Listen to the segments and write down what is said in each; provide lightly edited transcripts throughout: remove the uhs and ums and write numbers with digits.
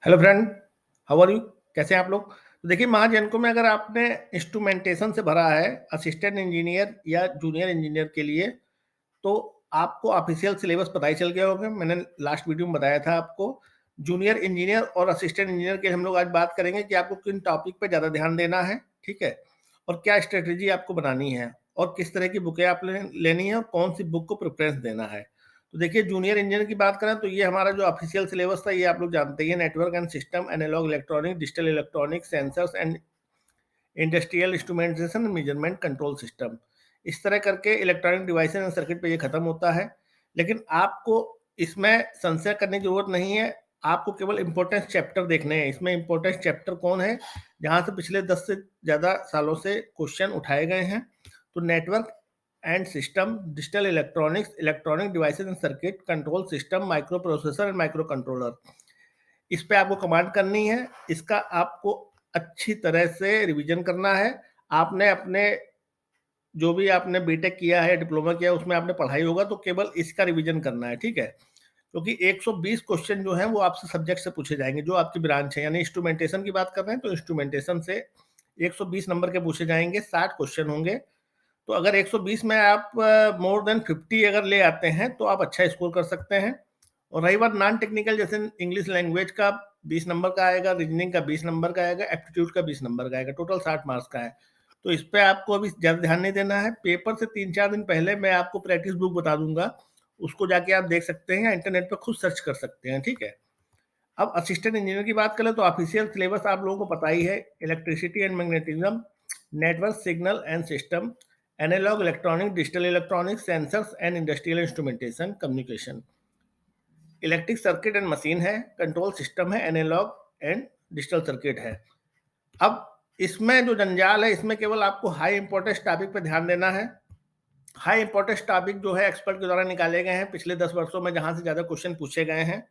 Hello friend, how are you? कैसे हैं आप लोग? तो देखिए महाजनको में अगर आपने इंस्ट्रूमेंटेशन से भरा है असिस्टेंट इंजीनियर या जूनियर इंजीनियर के लिए, तो आपको ऑफिशियल सिलेबस पता ही चल गया होगा। मैंने लास्ट वीडियो में बताया था आपको। जूनियर इंजीनियर और असिस्टेंट इंजीनियर के हम लोग आज बात करेंगे कि आपको किन टॉपिक पे ज़्यादा ध्यान देना है, ठीक है? और क्या स्ट्रेटेजी आपको बनानी है और किस तरह की बुकें आप लेनी है और कौन सी बुक को प्रेफरेंस देना है। तो देखिए जूनियर इंजीनियर की बात करें तो ये हमारा जो ऑफिशियल सिलेबस था ये आप लोग जानते ही हैं। Network and system, analogue electronic, digital electronic, sensors and industrial instrumentation, measurement control system. इस तरह करके इलेक्ट्रॉनिक डिवाइसेज एंड सर्किट पे ये खत्म होता है। लेकिन आपको इसमें संशय करने की जरूरत नहीं है। आपको केवल इंपॉर्टेंट चैप्टर देखने हैं। इसमें इंपॉर्टेंट चैप्टर कौन है, जहां से पिछले 10 से ज़्यादा सालों से क्वेश्चन उठाए गए हैं। तो network and system, digital electronics, electronic devices and circuit, control system, micro processor and micro controller, इस पे आपको कमांड करनी है। इसका आपको अच्छी तरह से रिवीजन करना है। आपने अपने जो भी आपने बीटेक किया है, डिप्लोमा किया है, उसमें आपने पढ़ाई होगा तो केवल इसका रिवीजन करना है, ठीक है? क्योंकि 120 क्वेश्चन जो है वो आपसे सब्जेक्ट से पूछे जाएंगे जो आपकी ब्रांच है। यानी इंस्ट्रूमेंटेशन की बात कर रहे हैं तो इंस्ट्रूमेंटेशन से 120 नंबर के पूछे जाएंगे, 60 क्वेश्चन होंगे। तो अगर 120 में आप मोर देन 50 अगर ले आते हैं तो आप अच्छा स्कोर कर सकते हैं। और रही बात नॉन टेक्निकल, जैसे इंग्लिश लैंग्वेज का 20 नंबर का आएगा, रीजनिंग का 20 नंबर का आएगा, एप्टीट्यूड का 20 नंबर का आएगा, टोटल 60 मार्क्स का है। तो इस पे आपको अभी ज़्यादा ध्यान नहीं देना है। पेपर से 3-4 दिन पहले मैं आपको प्रैक्टिस बुक बता दूंगा, उसको जाके आप देख सकते हैं, इंटरनेट पर खुद सर्च कर सकते हैं, ठीक है? अब असिस्टेंट इंजीनियर की बात करें तो ऑफिशियल सिलेबस आप लोगों को पता ही है। Electricity and magnetism, network signal and system, analogue electronic, digital electronic, sensors and industrial instrumentation, communication, electric circuit and machine है, कंट्रोल सिस्टम है, एनालॉग एंड डिजिटल सर्किट है। अब इसमें जो जंजाल है, इसमें केवल आपको हाई इंपॉर्टेंस टॉपिक पे ध्यान देना है। हाई इंपॉर्टेंस टॉपिक जो है एक्सपर्ट के द्वारा निकाले गए हैं पिछले 10 वर्षों में, जहां से ज्यादा क्वेश्चन पूछे गए हैं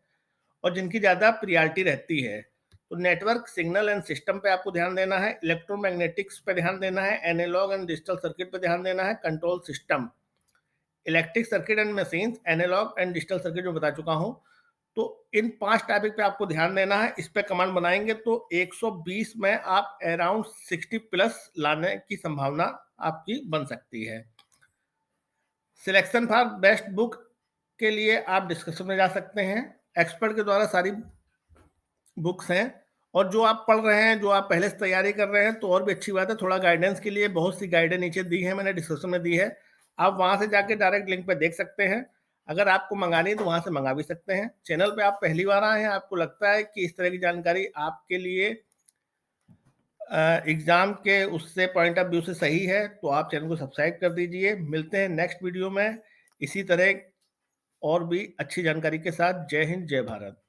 और जिनकी ज्यादा प्रियॉरिटी रहती है। तो नेटवर्क सिग्नल एंड सिस्टम पे आपको ध्यान देना है, इलेक्ट्रोमैग्नेटिक्स पे ध्यान देना है, एनालॉग एंड डिजिटल सर्किट पे ध्यान देना है, control system, electric circuit and machine, analogue and digital circuit जो बता चुका हूं। तो इन 5 टॉपिक पे आपको ध्यान देना है। इस पे कमांड बनाएंगे तो 120 में आप अराउंड 60 प्लस लाने की संभावना आपकी बन सकती है। सिलेक्शन फॉर बेस्ट बुक के लिए आप डिस्कशन में जा सकते हैं। एक्सपर्ट के द्वारा सारी बुक्स हैं और जो आप पढ़ रहे हैं, जो आप पहले से तैयारी कर रहे हैं तो और भी अच्छी बात है। थोड़ा गाइडेंस के लिए बहुत सी गाइडें नीचे दी है, मैंने डिस्क्रिप्शन में दी है। आप वहां से जाके डायरेक्ट लिंक पे देख सकते हैं। अगर आपको मंगानी है तो वहां से मंगा भी सकते हैं। चैनल पे आप पहली बार आए हैं, आपको लगता है कि इस तरह की जानकारी आपके लिए एग्जाम के उससे पॉइंट ऑफ व्यू से सही है तो आप चैनल को सब्सक्राइब कर दीजिए। मिलते हैं नेक्स्ट वीडियो में इसी तरह और भी अच्छी जानकारी के साथ। जय हिंद, जय भारत।